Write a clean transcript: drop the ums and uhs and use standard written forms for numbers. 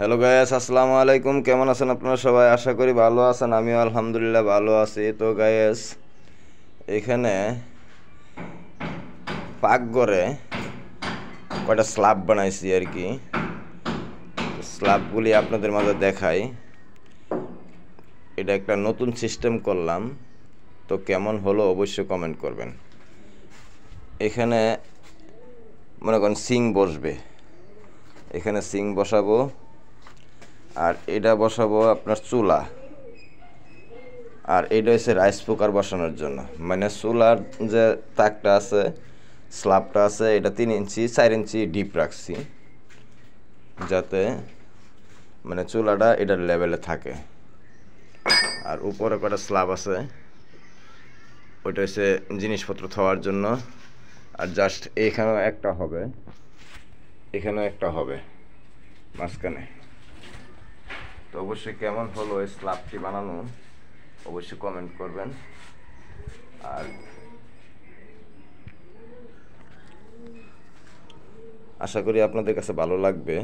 Hello guys, আসসালামু আলাইকুম। কেমন আছেন আপনারা সবাই? আশা করি ভালো আছেন। আমিও আলহামদুলিল্লাহ ভালো আছি। তো গাইস, এখানে পাকঘরে কয়টা স্ল্যাব বানাইছি আর কি। স্ল্যাবগুলি আপনাদের মাঝে দেখাই। এটা একটা নতুন সিস্টেম করলাম, তো কেমন হলো অবশ্যই কমেন্ট করবেন। এখানে মনে করেন সিঙ্ক বসবে, এখানে সিঙ্ক বসাবো, আর এটা বসাবো আপনার চুলা, আর এটা হচ্ছে রাইস কুকার বসানোর জন্য। মানে চুলার যে তাকটা আছে, স্ল্যাবটা আছে, এটা 3 ইঞ্চি 4 ইঞ্চি ডিপ রাখছি, যাতে মানে চুলাটা এটার লেভেলে থাকে। আর উপরে কটা স্ল্যাব আছে, ওইটা হচ্ছে জিনিসপত্র থওয়ার জন্য। আর জাস্ট এখানেও একটা হবে, এখানেও একটা হবে মাঝখানে। তো অবশ্যই কেমন হলো এই স্ল্যাবটি বানানো অবশ্যই কমেন্ট করবেন। আর আশা করি আপনাদের কাছে ভালো লাগবে।